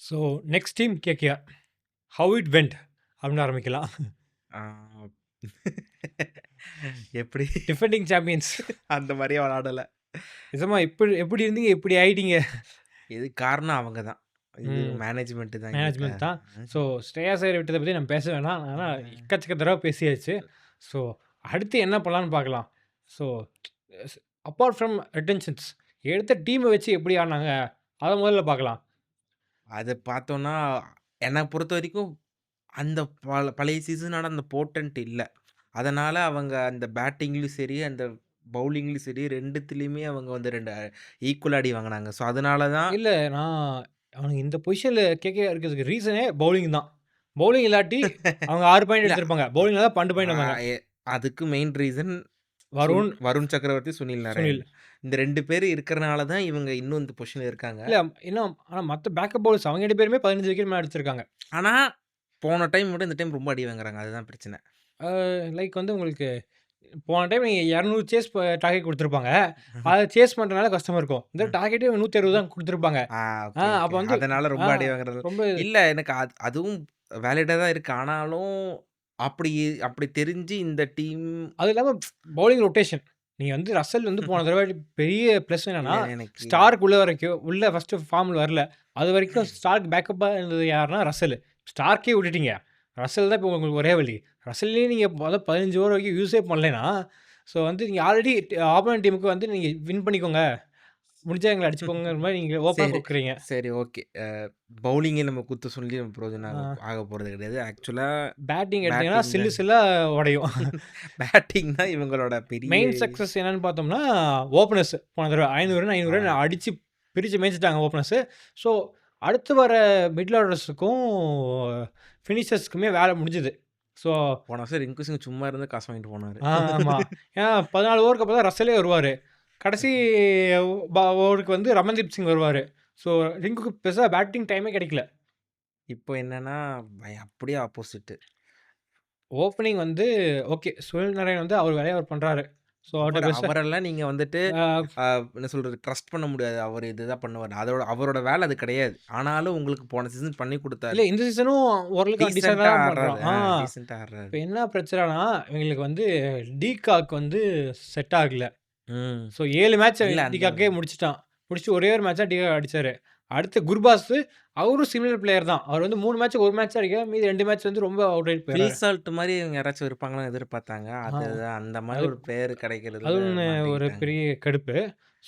So next team KKR. How it went அப்படின்னு ஆரம்பிக்கலாம். ஆ, எப்படி டிஃபெண்டிங் சாம்பியன்ஸ். அந்த மாதிரியே விளாடல. நிஜமா எப்படி எப்படி இருந்தீங்க, இப்படி ஆயிட்டீங்க? இது காரணம் அவங்க தான். இது ம். மேனேஜ்மெண்ட் தான் இங்க மேனேஜ்மெண்ட் தான். ஸோ ஸ்ரேயாஸ் ஐயர் விட்டதை பற்றி நம்ம பேச வேணாம். ஆனால் எக்கச்சக்க தடவை பேசியாச்சு. ஸோ அடுத்து என்ன பண்ணலான்னு பார்க்கலாம். ஸோ அப்பார்ட் ஃப்ரம் ரிட்டென்ஷன்ஸ், எடுத்த டீமை வச்சு எப்படி ஆடினாங்க அதை முதல்ல பார்க்கலாம். அதை பார்த்தோன்னா என்னை பொறுத்த வரைக்கும் அந்த பழைய சீசனோட அந்த போர்ட்டன்ட் இல்லை. அதனால அவங்க அந்த பேட்டிங்லையும் சரி அந்த பவுலிங்லையும் சரி ரெண்டுத்துலேயுமே அவங்க வந்து ஈக்குவல் அடி வாங்கினாங்க. ஸோ அதனால தான் இல்லை, நான் அவனுக்கு இந்த பொசிஷனில் கேகே இருக்கிறதுக்கு ரீசனே பவுலிங் தான். பவுலிங் இல்லாட்டி அவங்க 6 பாயிண்ட் இல்ல, எடுத்திருப்பாங்க. பவுலிங்ல தான் 12 பாயிண்ட் வந்தாங்க. அதுக்கு மெயின் ரீசன் வருண், வருண் சக்கரவர்த்தி, சுனில் நாராயண். சுனில். இந்த 2 பேர் இருக்கிறனால தான் இவங்க இன்னும் இந்த பொசிஷன்ல இருக்காங்க. இல்ல இன்னும் ஆனால் மற்ற பேக்கப் பவுலர்ஸ் அவங்க 2 பேருமே 15 விக்கெட் மேலே அடிச்சிருக்காங்க. ஆனா போன டைம் விட இந்த டைம் ரொம்ப அடி வாங்குறாங்க. அதுதான் பிரச்சனை. லைக் வந்து உங்களுக்கு போன டைம் நீங்கள் 200 சேஸ் டார்கெட் கொடுத்துருப்பாங்க. அதை சேஸ் பண்ணுறதுனால கஷ்டமாக இருக்கும். இந்த டார்கெட்டே 160 தான் கொடுத்துருப்பாங்க. ஓகே, அப்போ ஓகே. வந்து அதனால ரொம்ப அடி வாங்குறது. ரொம்ப இல்ல, எனக்கு அதுவும் வேலிடா தான் இருக்கு. ஆனாலும் அப்படி அப்படி தெரிஞ்சு இந்த டீம் அது இல்லாமல் பவுலிங் ரொட்டேஷன். நீங்கள் வந்து ரசல் வந்து போன தடவை பெரிய ப்ளஸ் என்னன்னா, எனக்கு ஸ்டார்க் உள்ள வரைக்கும் உள்ள ஃபர்ஸ்ட் ஃபார்மில் வரல. அது வரைக்கும் ஸ்டார்க் பேக்கப்பாக இருந்தது யாருன்னா ரசல். ஸ்டார்க்கே விட்டுட்டீங்க. ரசல் தான் இப்போ உங்களுக்கு ஒரே வழி. ரசல்லையும் நீங்கள் 15 ஓவர் வரைக்கும் யூஸே பண்ணலைன்னா, ஸோ வந்து நீங்கள் ஆல்ரெடி ஆப்போனன்ட் டீமுக்கு வந்து நீங்கள் வின் பண்ணிக்கோங்க, முடிஞ்சா எங்களை அடிச்சுக்கோங்கிற மாதிரி நீங்கள் ஓப்பனாக கொடுக்குறீங்க. சரி, ஓகே. பவுலிங்கை நம்ம குத்த சொல்லி நம்ம பிரயோஜனம் ஆக போகிறது கிடையாது. ஆக்சுவலாக பேட்டிங் எடுத்தீங்கன்னா சில்லு சில்லாக உடையும். பேட்டிங் தான் இவங்களோட பெரிய மெயின் சக்ஸஸ் என்னன்னு பார்த்தோம்னா ஓப்பனர்ஸ் போன தடவை 500 அடித்து பிரித்து மேய்ச்சிட்டாங்க ஓப்பனர்ஸு. ஸோ அடுத்து வர மிடில் ஆர்டர்ஸுக்கும் ஃபினிஷர்ஸ்க்குமே வேலை முடிஞ்சுது. ஸோ போன வருஷம் ரிங்கு சிங் சும்மா இருந்து காசு வாங்கிட்டு போனார். ஆமாம், ஏன்னா 14 ஓவருக்கு அப்போ தான் ரசலே வருவார். கடைசி ஓவருக்கு வந்து ரமன்தீப் சிங் வருவார். ஸோ ரிங்குக்கு பெருசாக பேட்டிங் டைமே கிடைக்கல. இப்போ என்னன்னா அப்படியே ஆப்போசிட்டு. ஓப்பனிங் வந்து ஓகே, சுனில் நாராயண் வந்து அவர் வேலையை அவர் பண்ணுறாரு. ஸோ அவரெல்லாம் நீங்கள் வந்துட்டு என்ன சொல்கிறது, ட்ரஸ்ட் பண்ண முடியாது. அவர் இதுதான் பண்ணுவார். அவரோட வேலை அது கிடையாது. ஆனாலும் உங்களுக்கு போன சீசன் பண்ணி கொடுத்தாரு. இல்லை, இந்த சீசனும் ஓரளவுக்கு டீசெண்டாக டீசெண்டாக ஆடுறாரு. இப்போ என்ன பிரச்சனைனா, இவங்களுக்கு வந்து டிகாக் வந்து செட் ஆகல. ஸோ 7 மேட்ச் டிகாக்கே முடிச்சிட்டான். முடிச்சுட்டு ஒரே ஒரு மேட்சாக டிகாக் அடித்தார். அடுத்து குர்பாஸ், அவரும் சிமிலர் பிளேயர் தான். அவர் வந்து 3 மேட்ச் ஒரு மேட்ச் அடிக்க, மீதி 2 மேட்ச் வந்து ரொம்ப அவுட் ஆகி போயிரு. ரிசல்ட் மாதிரி இவங்க யாராச்சும் இருப்பாங்கன்னு எதிர்பார்த்தாங்க. அந்த மாதிரி ஒரு பிளேயர் கிடைக்கிறது அது ஒரு பெரிய கடுப்பு.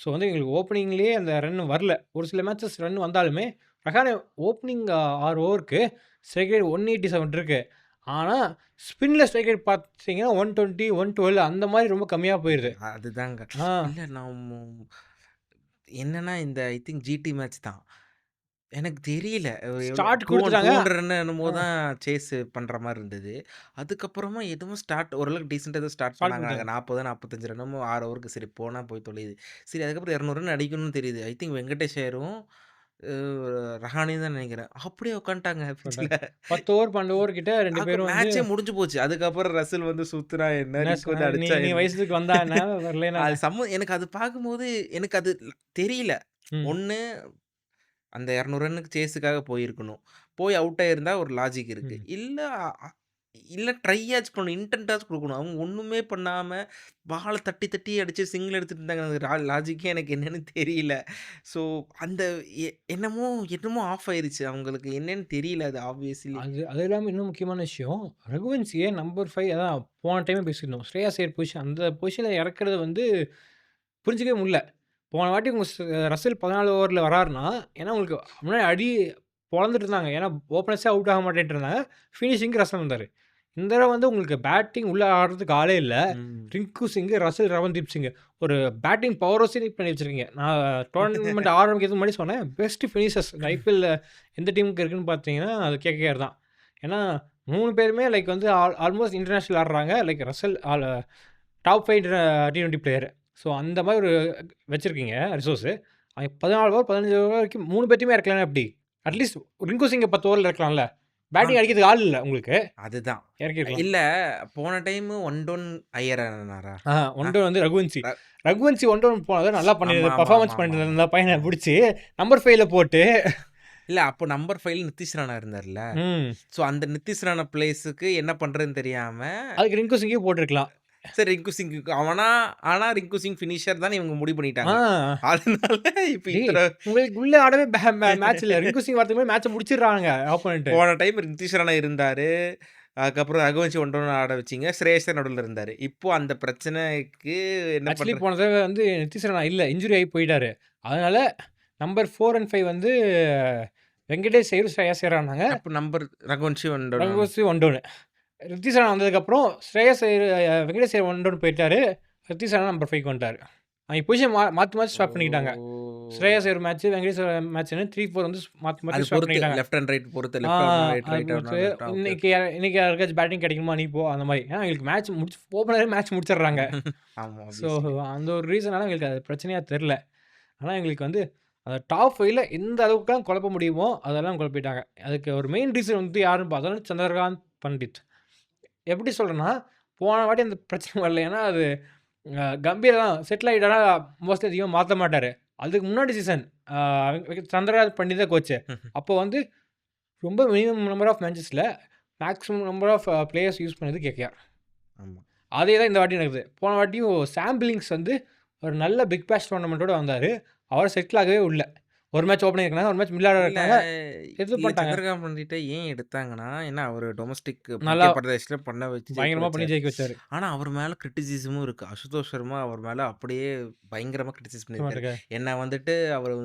ஸோ வந்து எங்களுக்கு ஓப்பனிங்லேயே அந்த ரன் வரல. ஒரு சில மேட்சஸ் ரன் வந்தாலுமே ரஹானே ஓப்பனிங் 6 ஓவருக்கு ஸ்ட்ரைக் ரேட் 187 இருக்கு. ஆனால் ஸ்பின்னில் ஸ்ட்ரைக் ரேட் பார்த்தீங்கன்னா 120, 112 அந்த மாதிரி ரொம்ப கம்மியாக போயிடுது. அதுதாங்க. இல்லை, நான் என்னன்னா இந்த ஐ திங்க் ஜிடி மேட்ச் தான். எனக்கு தெரியல. ஸ்டார்ட் கொடுத்துட்டாங்க. என்னமோ தான் சேஸ் பண்ணுற மாதிரி இருந்தது. அதுக்கப்புறமா எதுவும் ஸ்டார்ட் ஓரளவுக்கு டீசெண்டாக எதுவும் ஸ்டார்ட் பண்ணாங்க. 40, 45 ரன்னமோ 6 ஓவருக்கு சரி போனால் போய் தொலையுது. சரி, அதுக்கப்புறம் 200 ரன் அடிக்கணும்னு தெரியுது. ஐ திங்க் வெங்கடேஷ் ஐயரும் ரஹானியும் தான் நினைக்கிறேன். அப்படியே உட்காந்துட்டாங்க. 10 ஓவர் 12 ஓவர் கிட்ட 2 பேரும் மேட்சே முடிஞ்சு போச்சு. அதுக்கப்புறம் ரசல் வந்து சுத்துறா என்ன வந்து அடிச்சா நீ வயசுக்கு வந்தா என்ன வரலனா அது எனக்கு அது பார்க்கும்போது எனக்கு அது தெரியல. ஒன்று அந்த 200 ரன்னுக்கு சேஸுக்காக போயிருக்கணும். போய் அவுட் ஆகியிருந்தா ஒரு லாஜிக் இருக்குது. இல்லை ட்ரையாச்சும் பண்ணணும், இன்டென்ட்டாச்சும் கொடுக்கணும். அவங்க ஒன்றுமே பண்ணாமல் பாலை தட்டி தட்டி அடித்து சிங்கிள் எடுத்துகிட்டு இருந்தாங்க. அந்த லாஜிக்கே எனக்கு என்னென்னு தெரியல. ஸோ அந்த என்னமோ ஆஃப் ஆயிடுச்சு. அவங்களுக்கு என்னன்னு தெரியல. அது ஆப்வியஸ்லி அது இல்லாமல் இன்னும் முக்கியமான விஷயம், ரகுவன்சியை நம்பர் 5 அதான் போன டைமே பேசியிருந்தோம். ஸ்ரேயாஸ் ஐயர் பொசிஷன், அந்த பொசிஷனில் இறக்குறது வந்து புரிஞ்சிக்கவே முடியல. போன வாட்டி உங்கள் ரசல் 14 ஓவரில் வராருன்னா, ஏன்னா உங்களுக்கு முன்னாடி அடி பொழந்துட்டு இருந்தாங்க. ஏன்னா ஓப்பனர்ஸே அவுட் ஆக மாட்டேன்ட்டு இருந்தாங்க. ஃபினிஷிங்க்கு ரசல் வந்தார். இந்த தடவை வந்து உங்களுக்கு பேட்டிங் உள்ளே ஆடுறதுக்கு ஆளே இல்லை. ரிங்கு சிங், ரசல், ரவன்தீப் சிங் ஒரு பேட்டிங் பவரோஸே பண்ணி வச்சுருக்கீங்க. நான் டோர்னமெண்ட் ஆரம்பிக்கிறதுக்கு முன்னாடி சொன்னேன், பெஸ்ட் ஃபினிஷர்ஸ் ஐபிஎல்ல எந்த டீமுக்கு இருக்குன்னு பார்த்தீங்கன்னா அது கேகேஆர் தான். ஏன்னா 3 பேருமே லைக் வந்து ஆல்மோஸ்ட் இன்டர்நேஷ்னல் ஆடுறாங்க. Like Russell top 5 T20 player. So அந்த மாதிரி ஒரு வச்சுருக்கீங்க ரிசோர்ஸு. 14 ஓவர் 15 ஓவர் வரைக்கும் 3 பேர்த்தையுமே இறக்கலாம். எப்படி அட்லீஸ்ட் ரிங்கு சிங்கை 10 ஓவரில் இருக்கலாம்ல. பேட்டிங் அடிக்கிறதுக்கு ஆள் இல்லை உங்களுக்கு. அதுதான் இறக்கிருக்கலாம். இல்லை, போன டைம் 1-1 ஐயர் ஆனாரா? 1-1 வந்து ரகுவன்சி 1-1 போனதை நல்லா பண்ணியிருந்தது, பர்ஃபார்மன்ஸ் பண்ணிட்டு இருந்த பையனை பிடிச்சி நம்பர் 5ல போட்டு இல்ல அப்போ நம்பர் 5ல நிதிஷ் ராணா இருந்தார்ல. ம். ஸோ அந்த நிதிஷ் ராணா பிளேஸுக்கு என்ன பண்றதுன்னு தெரியாம, அதுக்கு ரிங்கு சிங்கே போட்டுருக்கலாம். சரி ரிங்கு சிங்குக்கு ஆனா ரிங்கு சிங் ஃபினிஷர் தான்னு இவங்க முடிவு ஆ. பண்ணிட்டாங்க. அதனால இப்ப டேய்! இத்தன உங்களுக்கு உள்ள ஆடவே மேட்ச் இல்ல. ரிங்கு சிங் வரதுக்கு முன்னாடி மேட்ச்ச முடிச்சிடுறாங்க ஆப்போனன்ட். போன டைம் நிதிஷ் ராணா இருந்தாரு. அதுக்கப்புறம் ரகுவன்ஷி ஒன்றொன்னு ஆட வச்சீங்க. ஸ்ரேயஸர் நடுவுல இருந்தாரு. இப்போ அந்த பிரச்சனைக்கு என்ன ஆக்சுவலி பண்றது? போன தடவ வந்து நிதிஷ் ராணா இல்ல. இன்ஜூரி ஆகி போயிட்டாரு. அதனால நம்பர் 4 அண்ட் 5 வந்து வெங்கடேஷ் ஐயர், ஸ்ரேயாஸ் ஐயர் ஆனாங்க. அப்ப நம்பர் ரகுவன்ஷி ஒன்றொன்னு. ரங்கோசி 1 டவுன். நிதிஷ் ராணா வந்ததுக்கப்புறம் ஸ்ரேயாஸ் ஐயர் வெங்கடேஷ் ஐயர் 1 டவுன் போயிட்டாரு. நிதிஷ் ராணா நம்பர் 5க்கு வந்துட்டாரு. அவங்க பொசிஷன் மாத்தி ஸ்வாப் பண்ணிக்கிட்டாங்க. ஸ்ரேயாஸ் ஐயர் மேட்ச், வெங்கடேஷ் ஐயர் மேட்ச்னு 3, 4 வந்து மாத்தி அது ஸ்வாப் பொறுத்து பண்ணிக்கிட்டாங்க. லெஃப்ட் அண்ட் ரைட் பொறுத்து. ஆ லெஃப்ட் ரைட் அது ரைட் பொறுத்து லெஃப்ட். ஓகே. இன்னைக்கு யாருக்காச்சும் பேட்டிங் கிடைக்குமா நீ போ அந்த மாரி. ஏன்னா எங்களுக்கு மேட்ச் முடிச்சு ஓப்பனரே மேட்ச் முடிச்சிடுறாங்க. ஆமா. So obviously. அந்த ஒரு ரீசனால எங்களுக்கு அது பிரச்சனையா தெரியல. ஆனா எங்களுக்கு வந்து அந்த டாப் 5ல எந்த அளவுக்குலாம் குழப்ப முடியுமோ அதெல்லாம் குழப்பிட்டாங்க. அதுக்கு ஒரு மெயின் ரீசன் வந்து யாருன்னு பார்த்தோம்னா சந்திரகாந்த் பண்டிட். எப்படி சொல்றேன்னா, போன வாட்டி அந்த பிரச்சனை வரல. ஏன்னா அது கம்பீர் தான் செட்டில் ஆகிட்டாரா மோஸ்ட்லி அதிகமாக மாற்ற மாட்டார். அதுக்கு முன்னாடி சீசன் சந்திரகாந்த் பண்டிட் தான் கோச்சு. அப்போ வந்து ரொம்ப மினிமம் நம்பர் ஆஃப் மேட்சஸில் maximum number of players use பண்ணது கேகேஆர். ஆமா. அதே தான் இந்த வாட்டி நடக்குது. போன வாட்டியும் சாம்பிளிங்ஸ் வந்து ஒரு நல்ல பிக் பேஷ் டோர்னமெண்ட்டோட வந்தார். அவர் செட்டில் ஆகவே உள்ள. ஒரு மேட்ச் ஓப்பனிங் இருக்காங்க, ஒரு மேட்ச் மில்லாட இல்ல இருக்காங்க. எது பண்ணிட்டாங்க சந்திரகாந்த் பண்டிட்ட ஏன் எடுத்தாங்கன்னா, ஏன்னா அவரு டொமஸ்டிக் நல்லா மத்திய பிரதேஷ்ல பண்ண வச்சு ஜெயிக்க பயங்கரமாக பண்ணி வச்சாரு. ஜெயிக்க வச்சாரு. ஆனா அவர் மேல கிரிட்டிசிசமும் இருக்கு. அசுதோஷ் சர்மா அவர் மேல அப்படியே பயங்கரமா கிரிட்டிசைஸ் பண்ணியிருக்காரு. என்ன வந்துட்டு அவர்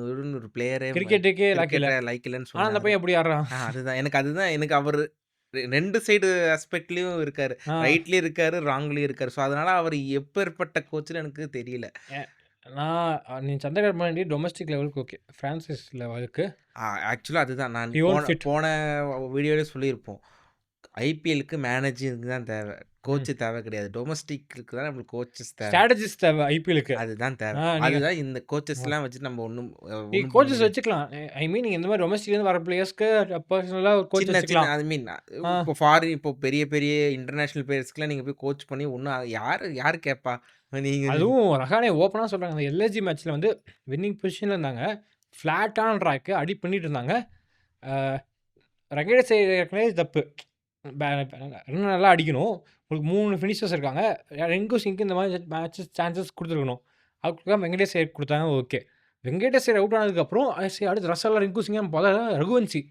ஒரு பிளேயரே கிரிக்கெட்டுக்கே லாக்கில. கிரிக்கெட்டை லைக் இல்லன்னு ஆனால் அந்த சொன்னாரு. பையன் எப்படி ஆடுறான்? அதுதான் எனக்கு அவரு 2 சைடு ஆஸ்பெக்ட்லயும் இருக்காரு. ஆ. ரைட்லயும் இருக்காரு, ராங்லயும் இருக்காரு. ஸோ அதனால அவர் எப்பேற்பட்ட கோச்சுன்னு எனக்கு தெரியல. நீ சந்திரகாந்த் பாண்டி டொமஸ்டிக் லெவலுக்கு ஓகே. ஃப்ரான்சிஸ் லெவலுக்கு ஆக்சுவலா அதுதான் நான் He won't fit. போன வீடியோலயே சொல்லியிருப்போம். ஐபிஎல்லுக்கு மேனேஜிங் தான் தேவை. கோச் தேவை கிடையாது. டொமஸ்டிக்கு தான் நம்மளுக்கு கோச்சஸ் தேவை. ஸ்ட்ராட்டஜிஸ்ட் தேவை ஐபிஎலுக்கு. அதுதான் தேவை. நீங்க அதுதான் இந்த கோச்சஸ்லாம் வச்சு நம்ம ஒண்ணும் நீ கோச்சஸ் வச்சுக்கலாம். ஐ மீன் நீங்க இந்த மாதிரி டொமஸ்டிக்லேருந்து வர பிளேயர்ஸ்க்கு பர்சனலாக ஒரு கோச் சின்ன வச்சுக்கலாம். ஐ மீன் ஆ. இப்போ ஃபாரின் இப்போ பெரிய பெரிய இன்டர்நேஷனல் பிளேயர்ஸ்க்குலாம் நீங்க போய் கோச் பண்ணி ஒண்ணும் யாரு கேட்பா? நீங்க அதுவும் ரஹானே ஓப்பனாக சொல்கிறாங்க. அந்த எல்எஸ்ஜி மேட்ச்சில் வந்து வின்னிங் பொசிஷனில் இருந்தாங்க. ஃப்ளாட்டான ட்ராக்கு அடி பண்ணிட்டு இருந்தாங்க. ரகேட் ஏற்கனவே தப்பு. ரன் நல்லா அடிக்கணும். உங்களுக்கு 3 ஃபினிஷர்ஸ் இருக்காங்க. ரிங்கு சிங்க்கு இந்த மாதிரி மேட்சஸ் சான்சஸ் கொடுத்துருக்கணும். அதுக்கு வெங்கடேஷ் ஐயர் கொடுத்தாங்க ஓகே. வெங்கடேஷ் ஐயர் அவுட் ஆனதுக்கப்புறம் சரி அடுத்து ரசல்லா ரிங்கு சிங் பார்த்தா ரகுவன்சி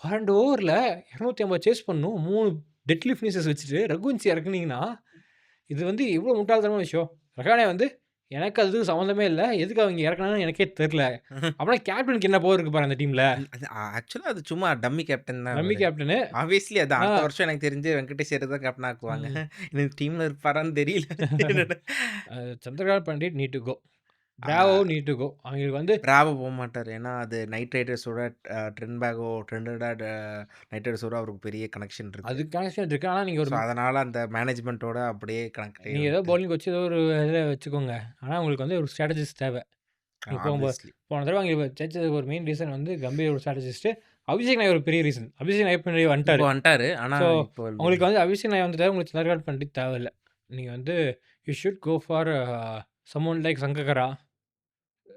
12 ஓவரில் 250 சேஸ் பண்ணணும். 3 டெட்லி ஃபினிஷர்ஸ் வச்சுட்டு ரகுவன்சி இறக்குனீங்கன்னா இது வந்து எவ்வளோ முட்டாள்தனமான விஷயம். ரஹானே வந்து எனக்கு அதுக்கு சம்மந்தமே இல்லை. எதுக்கு அவங்க இறக்குனாங்கன்னு எனக்கே தெரில. அப்புறம் கேப்டனுக்கு என்ன பவர் இருக்கு பாரு அந்த டீமில். ஆக்சுவலா அது சும்மா டம்மி கேப்டன் தான். ரம்மி கேப்டனு ஆப்வியஸ்லி அது அடுத்த வருஷம் எனக்கு தெரிஞ்சு வெங்கடேஷ் ஐயர் தான் கேப்டன் ஆக்குவாங்க. எனக்கு டீம்ல இருப்பாரான்னு தெரியல. Chandrakant Pandit need to go. Bravo need to go. அவங்களுக்கு வந்து பிராவோ போக மாட்டார். ஏன்னா அது நைட் ரைடர்ஸோட ட்ரெண்டட் நைட் ரைடர்ஸோட அவருக்கு பெரிய கனெக்ஷன் இருக்கு. அது கனெக்ஷன் இருக்கு. ஆனால் நீங்கள் ஒரு அதனால அந்த மேனேஜ்மெண்ட்டோட அப்படியே கனெக்ட் நீங்கள் ஏதோ பவுலிங் வச்சு ஏதோ ஒரு இதில் வச்சுக்கோங்க. ஆனால் உங்களுக்கு வந்து ஒரு ஸ்ட்ராட்டஜிஸ்ட் தேவை. போன தடவை அவங்க ஜெயிச்சதுக்கு ஒரு மெயின் ரீசன் வந்து கம்பீர் ஒரு ஸ்ட்ராட்டஜிஸ்ட்டு. அபிஷேக் நாய் ஒரு பெரிய ரீசன். அபிஷேக் நாய் பின்னாடி வந்துட்டாரு. ஆனால் உங்களுக்கு வந்து அபிஷேக் நாய் வந்துட்டாரு. உங்களுக்கு சந்திரகாந்த் பண்டிட் தேவையில்லை. நீங்கள் வந்து you should go for someone like Sangakkara.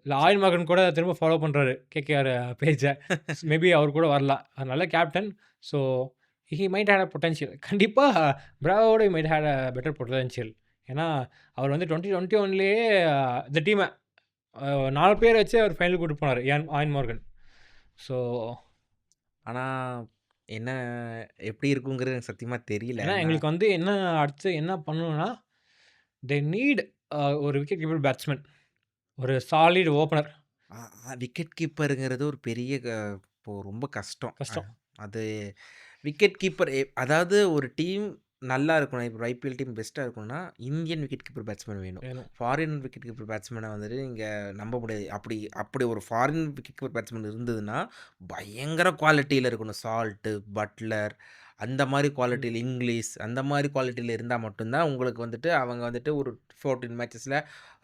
இல்லை ஆயுள் மகன் கூட திரும்ப ஃபாலோ பண்ணுறாரு கேகேஆர் பேஜை. மேபி அவர் கூட வரலாம். நல்ல captain. So he might had a potential. கண்டிப்பாக பிராவோட might had a better potential. ஏன்னா அவர் வந்து 2021லேயே இந்த டீமை 4 பேர் வச்சு அவர் ஃபைனல் கூட்டு போனார் ஆயன் மார்கன். ஸோ ஆனால் என்ன எப்படி இருக்குங்கிறது எனக்கு சத்தியமாக தெரியல. ஏன்னா எங்களுக்கு வந்து என்ன அடுத்து என்ன பண்ணணும்னா தே நீட் ஒரு விக்கெட் கீப்பர் பேட்ஸ்மேன், ஒரு சாலிட் ஓப்பனர். விக்கெட் கீப்பருங்கிறது ஒரு பெரிய இப்போ ரொம்ப கஷ்டம். கஷ்டம். அது விக்கெட் கீப்பர் அதாவது ஒரு டீம் நல்லா இருக்கணும். இப்போ ஐபிஎல் டீம் பெஸ்ட்டாக இருக்கணும்னா இந்தியன் விக்கெட் கீப்பர் பேட்ஸ்மேன் வேணும். ஃபாரின் விக்கெட் கீப்பர் பேட்ஸ்மேனை வந்துட்டு நீங்கள் நம்ப முடியாது. அப்படி ஒரு ஃபாரின் விக்கெட் கீப்பர் பேட்ஸ்மேன் இருந்ததுன்னா பயங்கர குவாலிட்டியில் இருக்கணும். சால்ட்டு, பட்லர் அந்த மாதிரி குவாலிட்டியில், இங்கிலீஷ் அந்த மாதிரி குவாலிட்டியில் இருந்தால் மட்டும்தான் உங்களுக்கு வந்துட்டு அவங்க வந்துட்டு ஒரு 14 மேட்சஸில்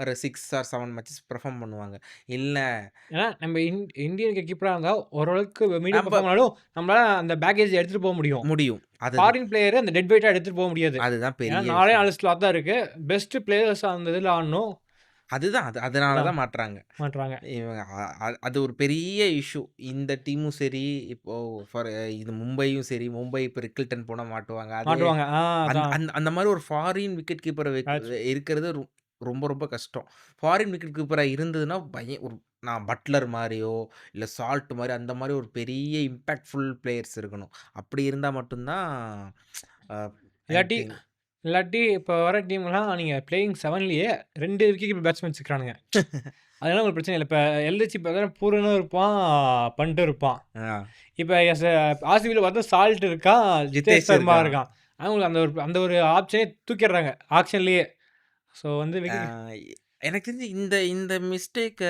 ஒரு 6 or 7 மேட்சஸ் பெர்ஃபார்ம் பண்ணுவாங்க. இல்லை ஏன்னா நம்ம இந்தியன் கீப்பராக இருந்தால் ஓரளவுக்கு மீடியம் பெர்ஃபார்ம் நம்மளால அந்த பேக்கேஜ் எடுத்துகிட்டு போக முடியும். அது ஃபாரின் பிளேயர் அந்த டெட் வெயிட்டாக எடுத்துகிட்டு போக முடியாது. அதுதான் பெரிய 4 ஸ்லாட் தான் இருக்குது. பெஸ்ட் பிளேயர்ஸ் அந்த இதில் ஆடணும். அதுதான். அதனால அதான் தான் மாட்றாங்க. மாட்றாங்க. இவங்க அது ஒரு பெரிய இஷ்யூ. இந்த டீமும் சரி, இப்போ இது மும்பையும் சரி, மும்பை இப்போ ரிக்கில்டன் போனா மாட்டுவாங்க. அதே மாட்டுவாங்க. அந்த அதான். அந்த அந்த மாரி ஒரு ஃபாரின் விக்கெட் கீப்பர மேட்ச் இருக்கிறது ரொம்ப ரொம்ப கஷ்டம். ஃபாரின் விக்கெட் கீப்பரா இருந்ததுன்னா, ஒரு நான் பட்லர் மாரியோ, இல்ல சால்ட் மாரி அந்த மாரி ஒரு பெரிய இம்பாக்ட்ஃபுல் பிளேயர்ஸ் இருக்கணும். அப்படி இருந்தா மட்டும் தான் அ ஐ இல்லாட்டி திங்க் இல்லாட்டி இப்போ வர டீம்லாம் நீங்க பிளேயிங் 7லயே 2 விக்கெட் கீப்பர் பேட்ஸ்மேன் வச்சுக்கிறானுங்க. அதனால உங்களுக்கு பிரச்சனை இல்ல. இப்ப எல்ஹெச் இப்ப பூரனும் இருப்பான், பண்ட்டும் இருப்பான். ஆ இப்ப ஆர்சிபில பார்த்தா சால்ட் இருக்கான், ஜிதேஷ் ஜிதேஷ் சர்மா இருக்கான். இருக்கான். அவங்களுக்கு அந்த ஒரு ஆப்ஷனே தூக்கிடுறாங்க ஆக்ஷன்லயே. ஸோ வந்து ஆ விக்கெட் எனக்கு தெரிஞ்சு இந்த இந்த மிஸ்டேக்க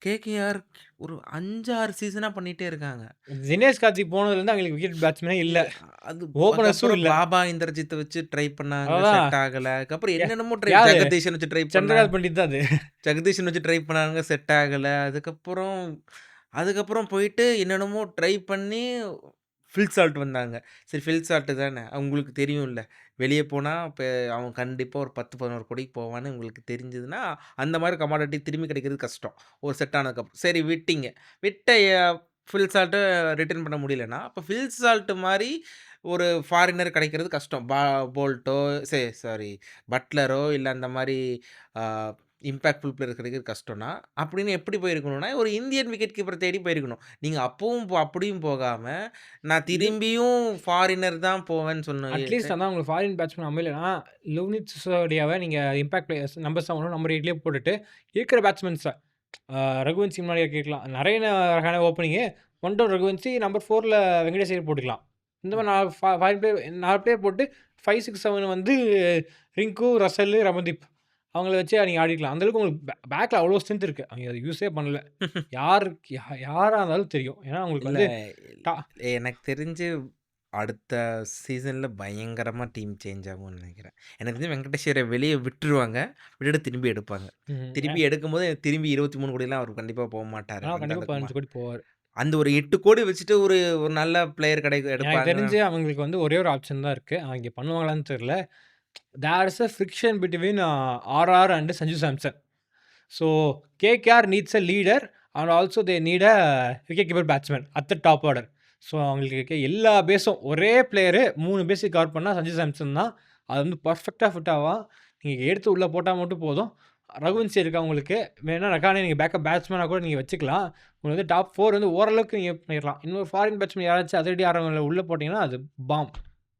கேகேஆர் ஒரு 5, 6 சீசனா பண்ணிட்டே இருக்காங்க. தினேஷ் கார்த்திக் போனதுலேருந்து அவங்களுக்கு விக்கெட் பேட்ஸ்மேனே இல்ல. அது ஓப்பனர்ஸும் அதுக்கப்புறம் இல்ல. பாபா இந்திரஜித்த வச்சு ட்ரை பண்ணாங்க. அதான் செட் ஆகல. அதுக்கப்புறம் யா என்னென்னமோ யாரு? ஜெகதீஷன் வச்சு ட்ரை பண்ணாங்க. சந்திரகாந்த் பண்டிட் தான் அது. ஜெகதீஷன் வச்சு ட்ரை பண்ணாங்க. செட் ஆகல. அதுக்கப்புறம் அதுக்கப்புறம் போயிட்டு என்னென்னமோ ட்ரை பண்ணி ஃபில் சால்ட் வந்தாங்க. சரி ஃபில் சால்ட் தானே. உங்களுக்கு தெரியும்ல. வெளிய போனா அவன் கண்டிப்பா ஒரு 10, 11 கோடிக்கு போவான்னு உங்களுக்கு தெரிஞ்சதுன்னா, அந்த மாரி கமாடிட்டி திரும்பி கிடைக்கிறது கஷ்டம். ஒரு செட் ஆனதுக்கப்புறம். சரி விட்டீங்க. விட்ட ஃபில் சால்ட்ட ரிட்டர்ன் பண்ண முடியலன்னா, அப்ப ஃபில் சால்ட் மாரி ஒரு ஃபாரினர் கிடைக்கிறது கஷ்டம். போல்ட்டோ சாரி பட்லரோ இல்ல அந்த மாரி அ இம்பாக்ட்ஃபுல் பிளேயர் கிடைக்கிறது கஷ்டம்னா, அப்படின்னு எப்படி போயிருக்கணும்னா, ஒரு இந்தியன் விக்கெட் கீப்பர தேடி போயிருக்கணும். நீங்க அப்பவும் அப்படியும் போகாம, நான் இது திரும்பியும் ஃபாரினர் தான் போவேன்னு சொன்ன அட்லீஸ்ட் அதான் உங்களுக்கு ஃபாரின் பேட்ஸ்மேன் அமையலனா, லுவ்னித் சிசோடியாவ நீங்க இம்பாக்ட் பிளேயர்ஸ் நம்பர் 7 நம்பர் 8லயே போட்டுட்டு, இருக்கிற பேட்ஸ்மேன்ஸ ரகுவன்சி முன்னாடி இறக்கிக்கலாம். நெறைய ரகான opening, one down Raghuvanshi, number 4ல வெங்கடேஷ் ஐயர் போட்டுக்கலாம். இந்த மாரி 4 ஃபாரின் பிளேயர் 4 பேர் போட்டு 5, 6, 7 வந்து ரிங்கு, ரசல், ரமன்தீப் அவங்கள வச்சு நீங்க ஆடிக்கலாம். அந்த அளவுக்கு உங்களுக்கு பேக்ல அவ்வளோ ஸ்ட்ரென்த் இருக்கு. அவங்க அத யூஸே பண்ணல. யாருக்கு யாரா இருந்தாலும் தெரியும். ஏன்னா உங்களுக்கு இல்ல. வந்து டா எனக்கு தெரிஞ்சு அடுத்த சீசன்ல பயங்கரமா டீம் சேஞ்ச் ஆகும்னு நெனைக்கிறேன். எனக்கு தெரிஞ்சு வெங்கடேஷ் ஐயர வெளிய விட்டுருவாங்க. விட்டுட்டு திரும்பி எடுப்பாங்க. ம். திருப்பி எடுக்கும்போது திரும்பி 23 கோடிலாம் அவரு கண்டிப்பா போமாட்டாரு. ஆனா அந்த கண்டிப்பா அளவுக்கு 15 கோடி போவாரு. அந்த ஒரு 8 கோடி வச்சுட்டு ஒரு ஒரு நல்ல பிளேயர் எனக்கு எடுப்பாங்க. தெரிஞ்சு அவங்களுக்கு வந்து ஒரே ஒரு ஆப்ஷன் தான் இருக்கு. அவைங்க பண்ணுவாங்களான்னு தெரியல. There is a friction between RR and Sanju Samson. So KKR needs a leader and also they need a wicket keeper batsman at the top order. So அவங்களுக்கு இருக்க எல்லா பேஸும் ஒரே பிளேயரு 3 பேஸுக்கு கவர் பண்ணா சஞ்சு சாம்சன் தான். அது வந்து பர்ஃபெக்ட்டா ஃபிட் ஆவான். நீங்க எடுத்து உள்ள போட்டா மட்டும் போதும். ரகுவன்சி இருக்கா உங்களுக்கு. வேணா ரகானே நீங்க பேக்கப் பேட்ஸ்மேனா கூட நீங்க வச்சுக்கலாம். உங்களுக்கு வந்து டாப் 4 வந்து ஓரளவுக்கு நீங்க பண்ணிரலாம். இன்னொரு ஃபாரின் பேட்ஸ்மேன் யாராச்சும் அதிரடி ஆடுறவங்கள உள்ள போட்டீங்கன்னா, அது பாம்.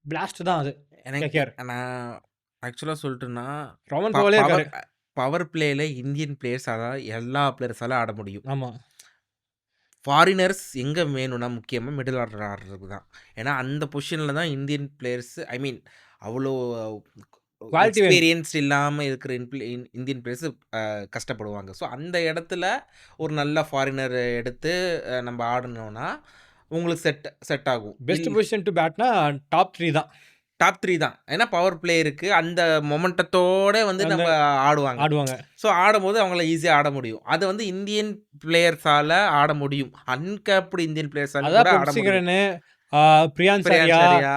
பிளாஸ்ட் தான் அது. எனக்கு கேகேஆர். நான் ஆக்சுவலா சொல்லட்டுன்னா, ரோமன் ப பவலே இருக்காரு. பவர் பவர் பிளேல இந்தியன் பிளேயர்ஸால எல்லா பிளேயர்ஸால ஆட முடியும். ஆமா. ஃபாரினர்ஸ் எங்க வேணும்னா முக்கியமா மிடில் ஆர்டர் ஆடுறதுக்கு தான். ஏன்னா அந்த பொசிஷன்ல தான் இந்தியன் பிளேயர்ஸ் அவ்வளோ குவாலிட்டி வேணும். எக்ஸ்பீரியன்ஸ்ட் இல்லாம இருக்கிற இந்தியன் பிளேயர்ஸ் கஷ்டப்படுவாங்க. ஸோ அந்த இடத்துல ஒரு நல்ல ஃபாரினர் எடுத்து நம்ம ஆடணும்னா உங்களுக்கு செட் செட் ஆகும். பெஸ்ட் பொசிஷன் டூ பேட்னா டாப் 3 தான். டாப் 3 தான். ஏன்னா பவர் பிளே இருக்கு. அந்த மொமெண்டத்தோட வந்து அந்த நம்ம ஆடுவாங்க. ஆடுவாங்க. ஸோ ஆடும்போது அவங்கள ஈஸியா ஆட முடியும். அது வந்து இந்தியன் பிளேயர்ஸால ஆட முடியும். அன்கேப்டு இந்தியன் பிளேயர்ஸால அதான் கூட ஆட முடியும். புப்சிகரனு, பிரியான்ஸ் பிரியான்ஸ் ஆர்யா, ஆர்யா,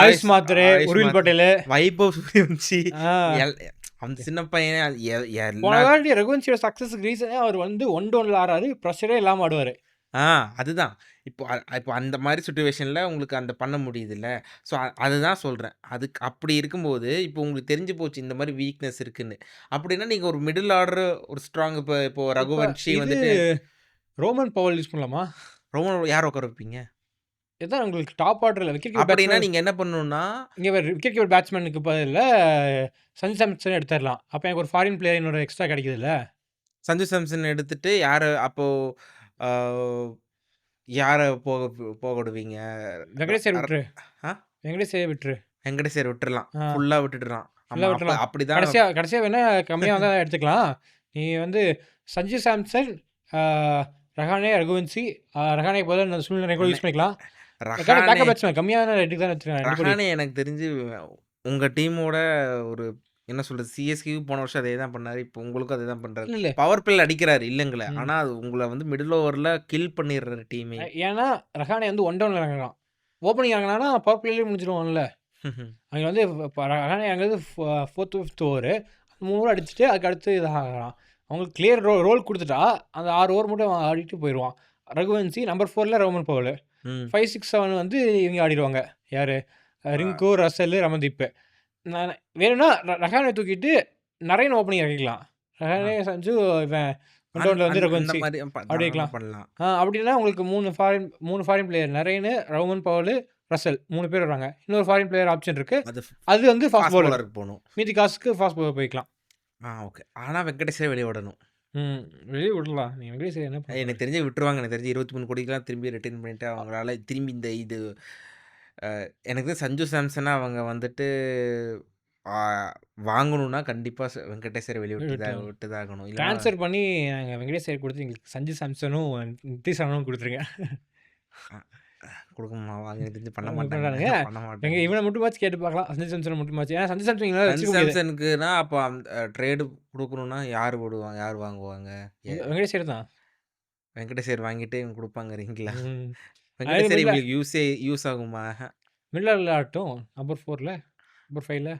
ஆயுஷ் மாத்ரே, உர்வில் பட்டேலு. வைபவ் சூரியவன்ஷி ஆ எல் அந்த சின்ன பையன் போன எல்லா வாட்டி ரகுவன்சியோட சக்ஸஸ்க்கு ரீசனே அவர் வந்து ஒன் டவுன்ல ஆடுறாரு. ப்ரெஷரே இல்லாம ஆடுவாரு. அதுதான். இப்போ அந்த மாரி சிச்சுவேஷன்ல உங்களுக்கு அந்த பண்ண முடியுதுல்ல. ஸோ அதுதான் சொல்றேன். அப்படி இருக்கும்போது, இப்போ உங்களுக்கு தெரிஞ்சு போச்சு இந்த மாரி வீக்னஸ் இருக்குன்னு. அப்படின்னா நீங்க ஒரு மிடில் ஆர்டர் ஒரு ஸ்ட்ராங் இப்போ இப்ப ரகுவன்ஷி இது வந்துட்டு ரோமன் பவல் யூஸ் பண்ணலாமா? யார உட்கார வைப்பீங்க? இதான் உங்களுக்கு டாப் ஆர்டர்ல விக்கெட் கீப்பர் அப்படின்னா பேட்ஸ்மேன் நீங்க என்ன பண்ணணும்னா, இங்க விக்கெட் கீப்பர் பேட்ஸ்மேனுக்கு பதிலா சஞ்சு சாம்சன் எடுத்துரலாம். அப்ப எனக்கு ஒரு ஃபாரின் பிளேயர் இன்னொரு எக்ஸ்ட்ரா கிடைக்குதுல்ல. சஞ்சு சாம்சன் எடுத்துட்டு அப்போ ஆ யார போக விடுவீங்க? ர வெங்கடேஷ் ஐயர் ர விட்டுரு. ஆ வெங்கடேஷ் ஐயர் விட்டுரு. வெங்கடேஷ் ஐயர் விட்டுறலாம். ஆ. ஃபுல்லா விட்டுடலாம். ஃபுல்லா ஆமா. விட்டுறலாம். அப்படிதான் கடைசியா கடைசியா வேணா கம்மியா வந்தா எடுத்துக்கலாம். நீ வந்து சஞ்சு சாம்சன், ஆ ரஹானே, ரகுவன்சி, ரஹானேக்கு பதிலா இந்த சுனில் நரேன் கூட யூஸ் பண்ணிக்கலாம். ரஹானே ரஹானே பேக்கப் பேட்ஸ்மேன் கம்மியான ரேட்டுக்கு தானே வச்சிருக்காங்க 2 கோடி. ரஹானே எனக்கு தெரிஞ்சு உங்க டீமோட ஒரு என்ன சொல்றது? சிஎஸ்கேவும் போன வருஷம் அதே தான் பண்ணாரு. இப்போ உங்களுக்கும் அதே தான் பண்றாரு. இல்ல, இல்ல. பவர் பிளேல அடிக்கிறாரு இல்லங்கள. ம். ஆனா அது உங்கள வந்து மிடில் ஓவர்ல கில் பண்ணிடுறாரு டீமே. ஏன்னா ரஹானே வந்து ஒன் டவுன்ல இறங்குறான். Opening இறங்குனானா power பிளேலயே முடிஞ்சிருவான்ல. அங்க வந்து ரஹானே இறங்குறது 4த், 5த் ஓவரு. 3 ஓவர் அடிச்சுட்டு அதுக்கு அடுத்து இதாகலாம். அவங்களுக்கு கிளியர் ரோல் குடுத்துட்டா, அந்த 6 ஓவர் மட்டும் அவன் ஆடிட்டு போயிருவான். ரகுவன்சி நம்பர் 4ல ரோமன் பவுலு. ம். 5, 6, 7 வந்து இவங்க ஆடிருவாங்க. யாரு? ஆ. ரிங்கு, ரசலு, ரமன்தீப். நான் வேணும்னா ரஹானே தூக்கிட்டு நரேன் ஓப்பனிங் இறக்கிக்கலாம். ரஹானே, சஞ்சு, இவன் அந் ஒன் வந்து அந்த அந்த ரகுவன்சி மாரி அப்படி தாராளமா வைக்கலாம். பண்ணலாம். அப்படின்னா உங்களுக்கு 3 foreign player Narine, Rovman Powell, Russell 3 பேர் வராங்க. இன்னொரு ஃபாரின் பிளேயர் ஆப்ஷன் இருக்கு. அது அது வந்து ஃபாஸ்ட் ஃபாஸ்ட் பவுலர். பவுலருக்கு போணும். மீதி காசுக்கு ஃபாஸ்ட் பவுலர் போய்க்கலாம். ஓகே. ஆனா வெங்கடேஷே வெளிய விடணும். வெளிய விடலாம். நீ வெங்கடேஷ் என்ன பண்ண போற? எனக்கு தெரிஞ்சு விட்டுருவாங்க. எனக்கு தெரிஞ்சு 23 கோடிக்கெல்லாம் திரும்பி ரிட்டர்ன் பண்ணிட்டு அவங்களால திரும்பி இந்த இது எனக்கு தெரிஞ்சு சஞ்சு சாம்சன அவங்க வந்துட்டு ஆ வாங்கணும்னா கண்டிப்பா வெங்கடேஷரை வெளிய விட்டு தான் ஆகணும். இல்லன்னா ட்ரான்ஸ்ஃபர் பண்ணி நாங்க வெங்கடேஷ் ஐயர் குடுத்து எங்களுக்கு சஞ்சு சாம்சனும், நிதிஷ் ராணும் குடுத்துருங்க. குடுக்கணுமா? எனக்கு தெரிஞ்சு பண்ண பண்றானுங்க. மாட்டாங்க. பண்ண மாட்டாங்க. இவனை மட்டுமாச்சும் கேட்டு பார்க்கலாம். சஞ்சு சாம்சனை மட்டுமாச்சும். ஏன்னா சஞ்சு சாம்சன் எங்களால சஞ்சு வச்சுக்க முடியாது. சாம்சனுக்குன்னா அப்போ அந்த ட்ரேடு குடுக்கணும்னா யார் போடுவாங்க? யார் வாங்குவாங்க? வெங்கடேஷ் ஐயர் தான். வெங்கடேஷர் வாங்கிட்டு இவங்க குடுப்பாங்கறீங்களா? ம். வெங்கடேஷர் மிடில் இவங்களுக்கு யூஸ் ஆகுமா? மிடில் ஆகட்டும். நம்பர் 4ல, நம்பர் 5ல.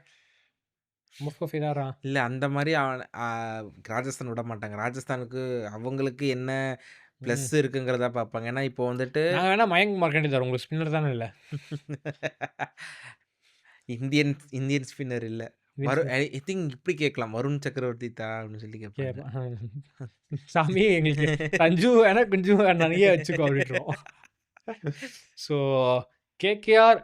நம்பர் 4, 5 தான் ஆடுறான். இல்ல அந்த மாரி அவன ராஜஸ்தான் விட மாட்டாங்க. ராஜஸ்தானுக்கு அவங்களுக்கு என்ன ப்ளஸ் இருக்குங்கிறத பார்ப்பாங்க. ஏன்னா இப்போ வந்துட்டு நாங்க வேணா மயங்க் மார்க்கண்டே தரோம். உங்களுக்கு ஸ்பின்னர் தானே இல்ல. இந்தியன் ஸ்பின்னர் இல்ல. ஐ திங்க் இப்படி கேட்கலாம். வருண் சக்கரவர்த்தி அப்படின்னு சொல்லி கேட்பாங்க. சாமி எங்களுக்கு சஞ்சு வேணா குஞ்சு வேணா நீயே வச்சுக்கோ அப்படின்றோம். So KKR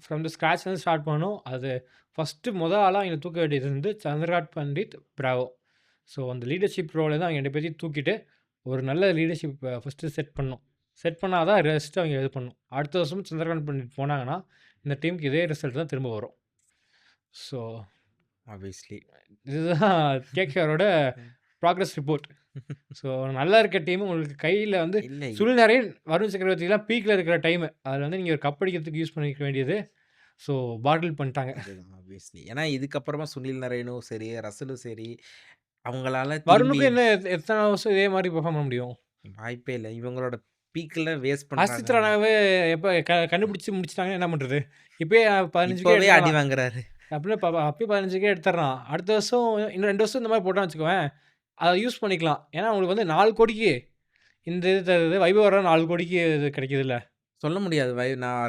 from the scratch வந்து ஸ்டார்ட் பண்ணோம். அது ஃபஸ்ட்டு ஆளாக அவங்க தூக்க வேண்டியது வந்து சந்திரகாட் பண்டிட், பிராவோ. ஸோ அந்த லீடர்ஷிப் ரோலை தான் அவங்க 2 பேரையும் தூக்கிட்டு ஒரு நல்ல லீடர்ஷிப் ஃபஸ்ட்டு செட் பண்ணணும். செட் பண்ணால் தான் ரெஸ்ட்டு அவங்க இது பண்ணணும். அடுத்த வருஷம் சந்திரகாண்ட் பண்டிட் போனாங்கன்னா இந்த டீமுக்கு இதே ரிசல்ட் தான் திரும்ப வரும். ஸோ ஆப்வியஸ்லி இதுதான் கேகேஆரோட ப்ராக்ரஸ் ரிப்போர்ட். ஸோ நல்லா இருக்க டீம் உங்களுக்கு கையில் வந்து இல்ல சுனில் நரேன், வருண் சக்கரவர்த்திலாம் பீக்கில் இருக்கிற டைமு அதில் வந்து நீங்கள் ஒரு கப் அடிக்கிறதுக்கு யூஸ் பண்ணிக்க வேண்டியது. ஸோ பாட்டில் பண்ணிட்டாங்க. ஆப்வியஸ்லி. ஏன்னா இதுக்கப்புறமா சுனில் நரேனும் சரி, ரசலும் சரி அவங்களால வருணுக்கு என்ன எத்தனை வருஷம் இதே மாதிரி பெர்ஃபார்ம் பண்ண முடியும்? வாய்ப்பே இல்ல. இவங்களோட பீக்ல வேஸ்ட் ஆசித் பண்றாங்க. ராணாவே எப்போ கண்டுபிடிச்சி முடிச்சிட்டாங்க என்ன பண்ணுறது? இப்போயே 15 இப்பவே அடி வாங்குறாரு. அப்படின்னா அப்பயே 15 எடுத்துட்றான். அடுத்த வருஷம் இன்னும் 2 வருஷம் இந்த மாதிரி போட்டான்னு வச்சுக்கோவேன், அதை யூஸ் பண்ணிக்கலாம். ஏன்னா உங்களுக்கு வந்து 4 கோடிக்கு இந்த இது தருது. வைபவ் வர 4 கோடிக்கு இது கிடைக்குதுல்ல. சொல்ல முடியாது. நான்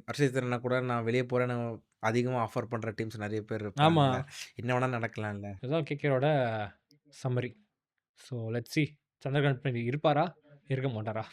ஹர்ஷித் ராணா கூட நான் வெளியே போறேன். நான் அதிகமாக ஆஃபர் பண்ற டீம்ஸ் நிறைய பேர் ஆமா. இருப்பாங்க. என்ன வேணா நடக்கலாம்ல. இதுதான் கேகேஆரோட summary. So let's see Chandrakant Pandit இருப்பாரா? இருக்க மாட்டாரா?